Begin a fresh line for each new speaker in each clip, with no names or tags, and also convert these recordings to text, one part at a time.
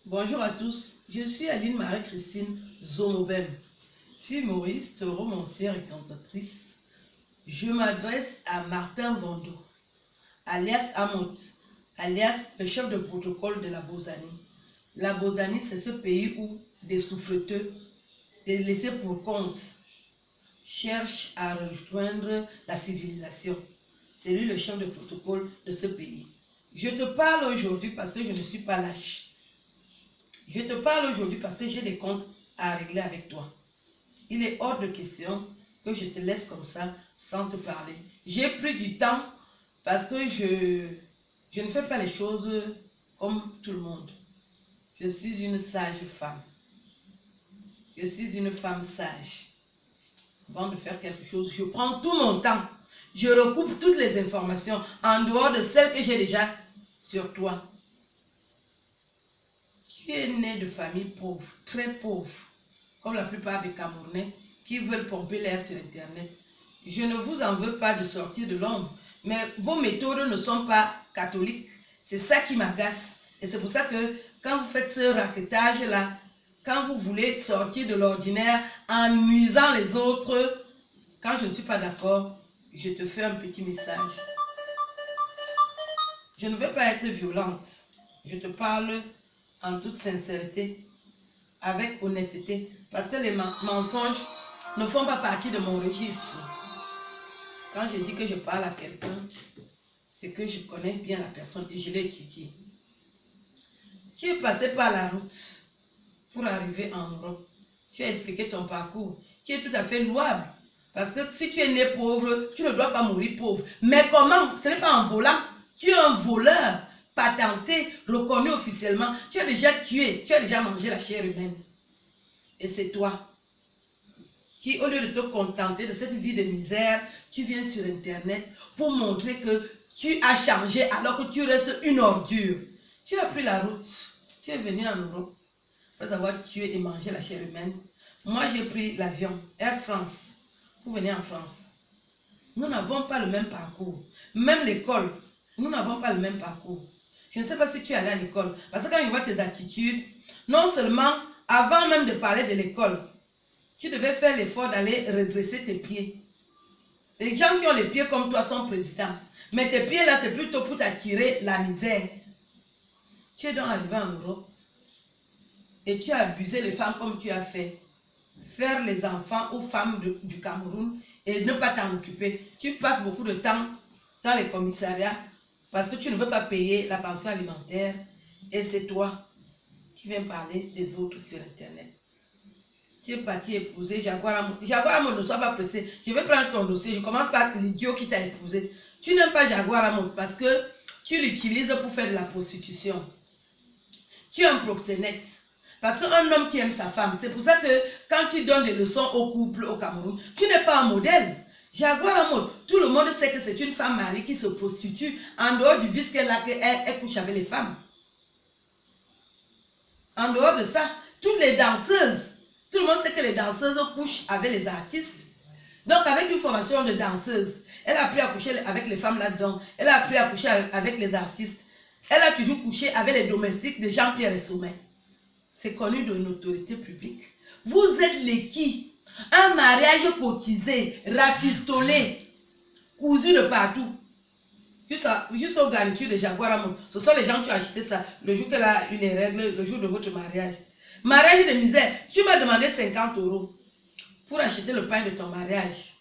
Bonjour à tous, je suis Aline Marie-Christine Zomobem. Je suis humoriste, romancière et cantatrice. Je m'adresse à Martin Vondo, alias Amot, alias le chef de protocole de la Bosanie. La Bosanie, c'est ce pays où des souffreteux, des laissés pour compte, cherchent à rejoindre la civilisation. C'est lui le chef de protocole de ce pays. Je te parle aujourd'hui parce que je ne suis pas lâche. Je te parle aujourd'hui parce que j'ai des comptes à régler avec toi. Il est hors de question que je te laisse comme ça sans te parler. J'ai pris du temps parce que je ne fais pas les choses comme tout le monde. Je suis une sage femme. Je suis une femme sage. Avant de faire quelque chose, je prends tout mon temps. Je recoupe toutes les informations en dehors de celles que j'ai déjà sur toi. Tu es né de famille pauvre, très pauvre, comme la plupart des Camerounais qui veulent pomper l'air sur Internet. Je ne vous en veux pas de sortir de l'ombre, mais vos méthodes ne sont pas catholiques. C'est ça qui m'agace. Et c'est pour ça que quand vous faites ce raquetage-là, quand vous voulez sortir de l'ordinaire en nuisant les autres, quand je ne suis pas d'accord, je te fais un petit message. Je ne veux pas être violente. Je te parle en toute sincérité, avec honnêteté, parce que les mensonges ne font pas partie de mon registre. Quand je dis que je parle à quelqu'un, c'est que je connais bien la personne et je l'ai étudiée. Tu es passé par la route pour arriver en Europe. Tu as expliqué ton parcours, qui est tout à fait louable. Parce que si tu es né pauvre, tu ne dois pas mourir pauvre. Mais comment? Ce n'est pas en volant. Tu es un voleur patenté, reconnu officiellement. Tu as déjà tué, tu as déjà mangé la chair humaine. Et c'est toi qui, au lieu de te contenter de cette vie de misère, tu viens sur Internet pour montrer que tu as changé alors que tu restes une ordure. Tu as pris la route, tu es venu en Europe après avoir tué et mangé la chair humaine. Moi, j'ai pris l'avion Air France pour venir en France. Nous n'avons pas le même parcours. Même l'école, nous n'avons pas le même parcours. Je ne sais pas si tu es allé à l'école. Parce que quand je vois tes attitudes, non seulement, avant même de parler de l'école, tu devais faire l'effort d'aller redresser tes pieds. Les gens qui ont les pieds comme toi sont présidents. Mais tes pieds là, c'est plutôt pour t'attirer la misère. Tu es donc arrivé en Europe et tu as abusé les femmes comme tu as fait. Faire les enfants aux femmes du Cameroun et ne pas t'en occuper. Tu passes beaucoup de temps dans les commissariats parce que tu ne veux pas payer la pension alimentaire et c'est toi qui viens parler des autres sur Internet. Tu es parti épouser Jaguar Amot. Jaguar Amot, ne sois pas pressé. Je vais prendre ton dossier. Je commence par l'idiot qui t'a épousé. Tu n'aimes pas Jaguar Amot parce que tu l'utilises pour faire de la prostitution. Tu es un proxénète. Parce qu'un homme qui aime sa femme, c'est pour ça que quand tu donnes des leçons au couple au Cameroun, tu n'es pas un modèle. Jaguar Amot, tout le monde sait que c'est une femme mariée qui se prostitue en dehors du vice qu'elle a, qu'elle couche avec les femmes. En dehors de ça, toutes les danseuses, tout le monde sait que les danseuses couchent avec les artistes. Donc avec une formation de danseuse, elle a appris à coucher avec les femmes là-dedans. Elle a appris à coucher avec les artistes. Elle a toujours couché avec les domestiques de Jean-Pierre Sommet. C'est connu de l'autorité publique. Vous êtes les qui? Un mariage cotisé, rafistolé, cousu de partout. Juste aux garnitures de Jaguar Amot. Ce sont les gens qui ont acheté ça le jour qu'elle a eu les règles, le jour de votre mariage. Mariage de misère. Tu m'as demandé 50 € pour acheter le pain de ton mariage.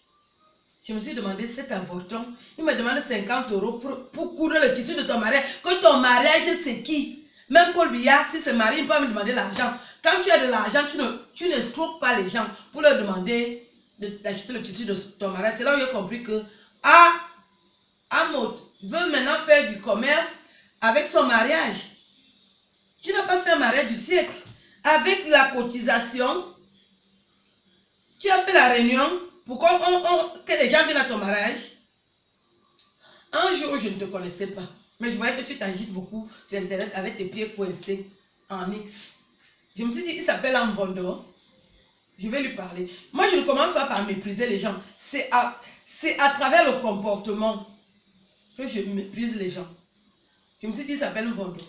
Je me suis demandé cet avorton. Il m'a demandé 50 € pour coudre le tissu de ton mariage. Que ton mariage, c'est qui? Même Paul Biya, si c'est Marie, il peut me demander l'argent. Quand tu as de l'argent, tu n'escroques pas les gens pour leur demander d'acheter le tissu de ton mariage. C'est là où j'ai compris que Amot veut maintenant faire du commerce avec son mariage. Tu n'as pas fait un mariage du siècle. Avec la cotisation, tu as fait la réunion pour que les gens viennent à ton mariage. Un jour, je ne te connaissais pas. Mais je voyais que tu t'agites beaucoup sur Internet avec tes pieds coincés en mix. Je me suis dit, il s'appelle Amvondo. Je vais lui parler. Moi, je ne commence pas par mépriser les gens. C'est à travers le comportement que je méprise les gens. Je me suis dit, il s'appelle Mvondo.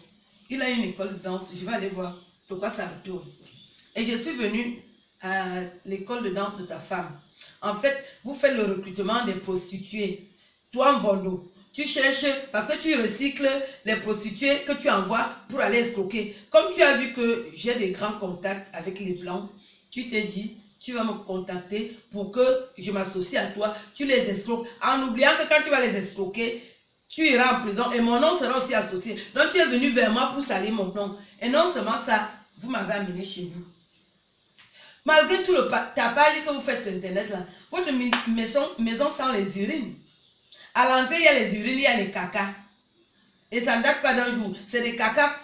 Il a une école de danse. Je vais aller voir. pourquoi ça retourne. Et je suis venue à l'école de danse de ta femme. En fait, vous faites le recrutement des prostituées. Toi, en Bordeaux, tu cherches, parce que tu recycles les prostituées que tu envoies pour aller escroquer. Comme tu as vu que j'ai des grands contacts avec les Blancs, tu t'es dit, tu vas me contacter pour que je m'associe à toi, tu les escroques, en oubliant que quand tu vas les escroquer, tu iras en prison et mon nom sera aussi associé. Donc tu es venu vers moi pour salir mon nom. Et non seulement ça, vous m'avez amené chez vous. Malgré tout le tapage que vous faites sur Internet, là, votre maison sent les urines. À l'entrée, il y a les urines, il y a les cacas. Et ça ne date pas d'un jour. C'est des cacas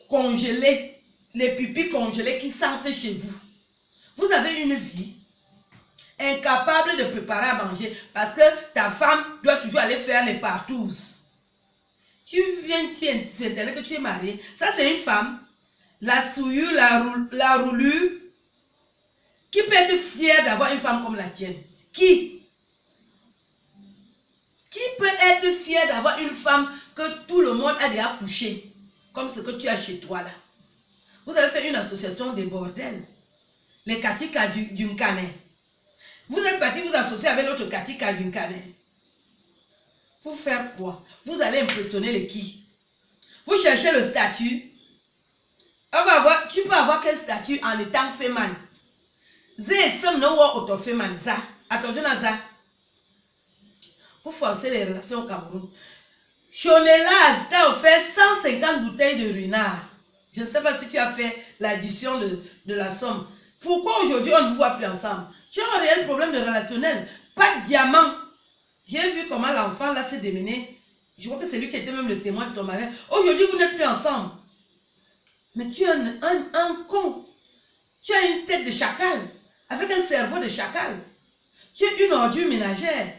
congelés, les pipis congelés qui sentent chez vous. Vous avez une vie incapable de préparer à manger parce que ta femme doit toujours aller faire les partous. Tu viens sur Internet que tu es marié. Ça, c'est une femme. La souillure, la roulure. Qui peut être fier d'avoir une femme comme la tienne? Qui peut être fier d'avoir une femme que tout le monde a déjà couché, comme ce que tu as chez toi là? Vous avez fait une association des bordels, les Katika d'une Canet. Vous êtes parti vous associer avec l'autre Katika d'une Canet. Pour faire quoi? Vous allez impressionner les qui? Vous cherchez le statut. Tu peux avoir quel statut en étant féminin? Pour forcer les relations au Cameroun. Chonelaz t'a offert 150 bouteilles de runard. Je ne sais pas si tu as fait l'addition de la somme. Pourquoi aujourd'hui on ne vous voit plus ensemble? Tu as un réel problème de relationnel. Pas de diamant. J'ai vu comment l'enfant là s'est démené. Je crois que c'est lui qui était même le témoin de ton mariage. Aujourd'hui vous n'êtes plus ensemble. Mais tu es un con. Tu as une tête de chacal. Avec un cerveau de chacal. Tu es une ordure ménagère.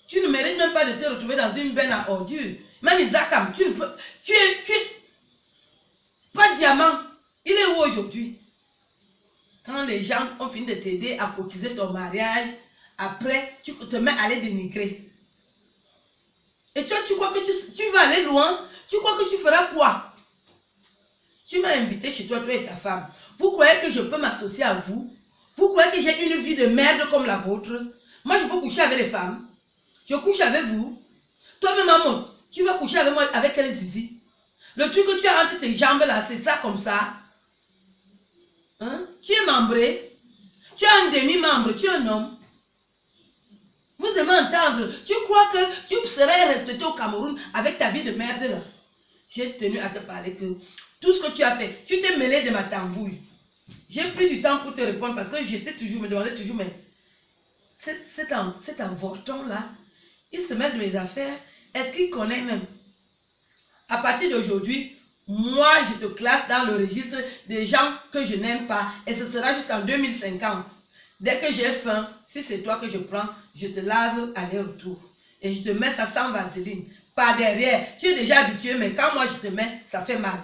Tu ne mérites même pas de te retrouver dans une benne à ordures. Même Isakam, tu ne peux... Tu es... Pas de diamant. Il est où aujourd'hui? Quand les gens ont fini de t'aider à cotiser ton mariage, après, tu te mets à les dénigrer. Et toi, tu crois que tu vas aller loin? Tu crois que tu feras quoi? Tu m'as invité chez toi et ta femme. Vous croyez que je peux m'associer à vous? Vous croyez que j'ai une vie de merde comme la vôtre? Moi, je peux coucher avec les femmes. Je couche avec vous. Toi-même, maman, tu vas coucher avec moi avec quel zizi? Le truc que tu as entre tes jambes là, c'est ça comme ça. Hein? Tu es membré. Tu as un demi-membre, tu es un homme. Vous aimez entendre. Tu crois que tu serais respecté au Cameroun avec ta vie de merde là? J'ai tenu à te parler que tout ce que tu as fait, tu t'es mêlé de ma tambouille. J'ai pris du temps pour te répondre parce que j'étais toujours, me demandais toujours, mais cet avorton là, il se mêle de mes affaires. Est-ce qu'il connaît même? À partir d'aujourd'hui, moi je te classe dans le registre des gens que je n'aime pas et ce sera jusqu'en 2050. Dès que j'ai faim, si c'est toi que je prends, je te lave aller-retour. Et je te mets ça sans vaseline. Par derrière. Tu es déjà habitué, mais quand moi je te mets, ça fait mal.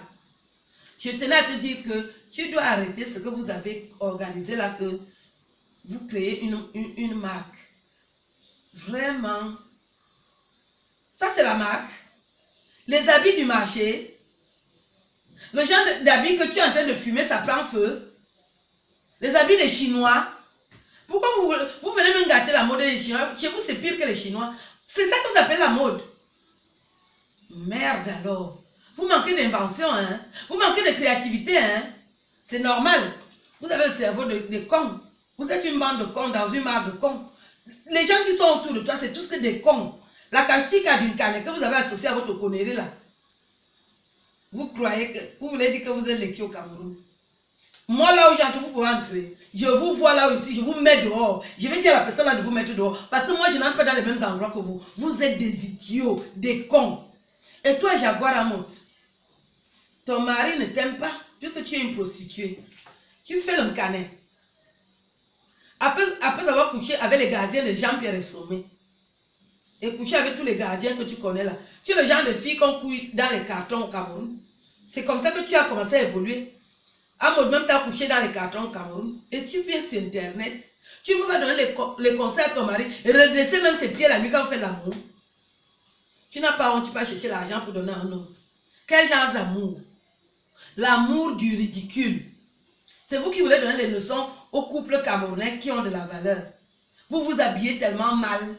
Je tenais à te dire que tu dois arrêter ce que vous avez organisé là, que vous créez une marque. Vraiment. Ça c'est la marque. Les habits du marché. Le genre d'habits que tu es en train de fumer, ça prend feu. Les habits des Chinois. Pourquoi vous venez même gâter la mode des Chinois? Chez vous, c'est pire que les Chinois. C'est ça que vous appelez la mode. Merde alors. Vous manquez d'invention, hein? Vous manquez de créativité, hein? C'est normal. Vous avez le cerveau de cons. Vous êtes une bande de cons dans une mare de cons. Les gens qui sont autour de toi, c'est tous que des cons. La Katika d'une canne que vous avez associée à votre connerie là. Vous croyez que... Vous voulez dire que vous êtes les qui au Cameroun? Moi là où j'entre, vous pouvez entrer. Je vous vois là aussi, je vous mets dehors. Je vais dire à la personne là de vous mettre dehors. Parce que moi je n'entre pas dans les mêmes endroits que vous. Vous êtes des idiots, des cons. Et toi, Jaguar Amont, ton mari ne t'aime pas puisque tu es une prostituée. Tu fais le canet. Après avoir couché avec les gardiens de Jean-Pierre et Sommet, et couché avec tous les gardiens que tu connais là, tu es le genre de fille qu'on couille dans les cartons au Cameroun. C'est comme ça que tu as commencé à évoluer. Amod même t'as couché dans les cartons au Cameroun. Et tu viens sur Internet. Tu ne peux pas donner les conseils à ton mari et redresser même ses pieds la nuit quand on fait l'amour. Tu n'as pas honte, tu vas chercher l'argent pour donner un homme. Quel genre d'amour? L'amour du ridicule. C'est vous qui voulez donner des leçons aux couples camerounais qui ont de la valeur. Vous vous habillez tellement mal.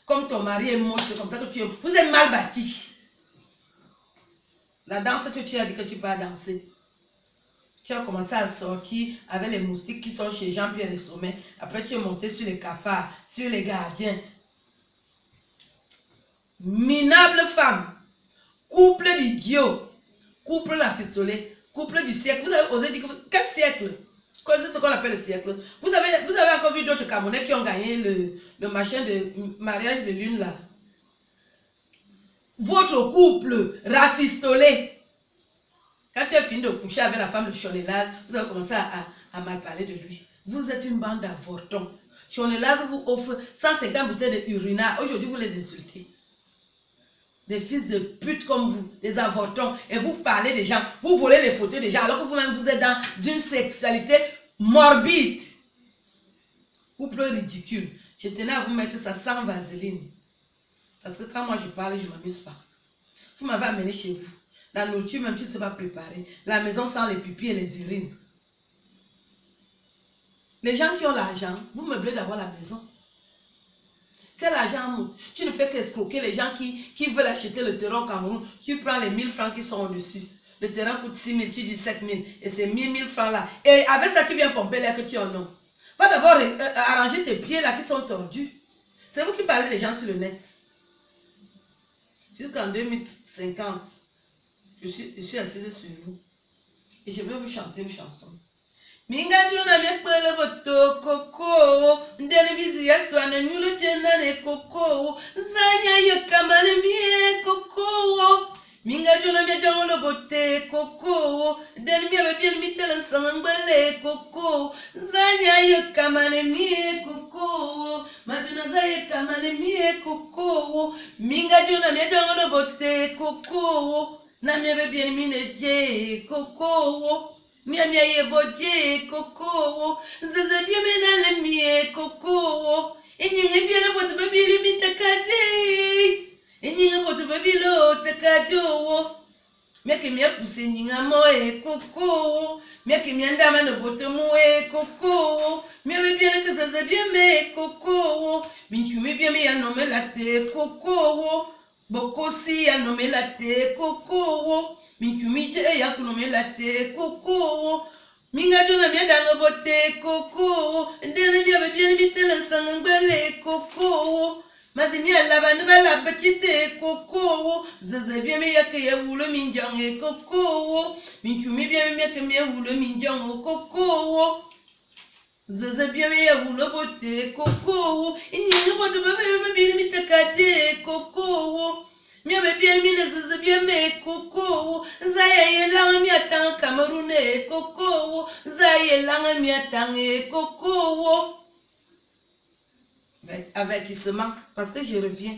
Comme ton mari est moche, c'est comme ça que tu es. Vous êtes mal bâti. La danse que tu as dit que tu peux danser. Tu as commencé à sortir avec les moustiques qui sont chez Jean-Pierre les sommets. Après, tu es monté sur les cafards, sur les gardiens. Minable femme. Couple d'idiots. Couple rafistolé. Couple du siècle. Vous avez osé dire que... Quel siècle? C'est ce qu'on appelle le siècle. Vous avez encore vu d'autres Camerounais qui ont gagné le machin de mariage de lune là. Votre couple rafistolé. Quand tu as fini de coucher avec la femme de Chonelaz, vous avez commencé à mal parler de lui. Vous êtes une bande d'avortons. Chonelaz vous offre 150 bouteilles de urina. Aujourd'hui, vous les insultez. Des fils de pute comme vous, des avortons. Et vous parlez des gens, vous volez les photos des gens, alors que vous-même vous êtes dans une sexualité morbide. Couple ridicule. Je tenais à vous mettre ça sans vaseline. Parce que quand moi je parle, je ne m'amuse pas. Vous m'avez amené chez vous. La nourriture, même tu ne sais pas préparer. La maison sans les pipis et les urines. Les gens qui ont l'argent, vous meublez d'abord la maison. Quel argent? Tu ne fais qu'escroquer les gens qui veulent acheter le terrain au Cameroun. Tu prends les 1000 francs qui sont au-dessus. Le terrain coûte 6 000, tu dis 7 000. Et c'est 1000 francs là. Et avec ça, tu viens pomper l'air que tu en as. Va d'abord arranger tes pieds là qui sont tordus. C'est vous qui parlez des gens sur le net. Jusqu'en 2050. Je suis assise sur vous. Et je vais vous chanter une chanson. Minga juna mekpele boto koko. Ndeni bizi yesu ananyulu tena ne koko. Zanya yokamane mie koko. Minga juna mie jangolo bote koko. Ndeni mie bebien mitele nsangbele koko. Zanya yokamane mie koko. Majuna zaye kamane mie koko. Minga juna mie jangolo bote koko. Na mie bebien mineje koko. Mia ye boje koko. Zaza bia menale mie koko. Enyinge bia na bote babili mitakate. Enyinge bote babilo takajo. Miake mia kuse nyinga moe koko. Miake mia ndama na bote moe koko. Mia bia na kazaza bia me koko. Minchumi bia me ya nome late koko. Bokosi ya nome late koko. Minchumite ya kunome late koko. Minga jona mia danga bote koko. Ndene mia bebiene bitele sangbele koko. Mazimia labane bala petite koko. Zaza bia me yake ya wulo minjange koko. Minchumi bia me yake me wulo minjango koko. Zaza bia me ya wulo bote koko. Inyinga bote bebe bebe mitakate koko. Mia bebien mine zaza bia me koko. Zaya yelanga mia tang Camerounais koko. Zaya yelanga mia tang koko. Avertissement, parce que je reviens.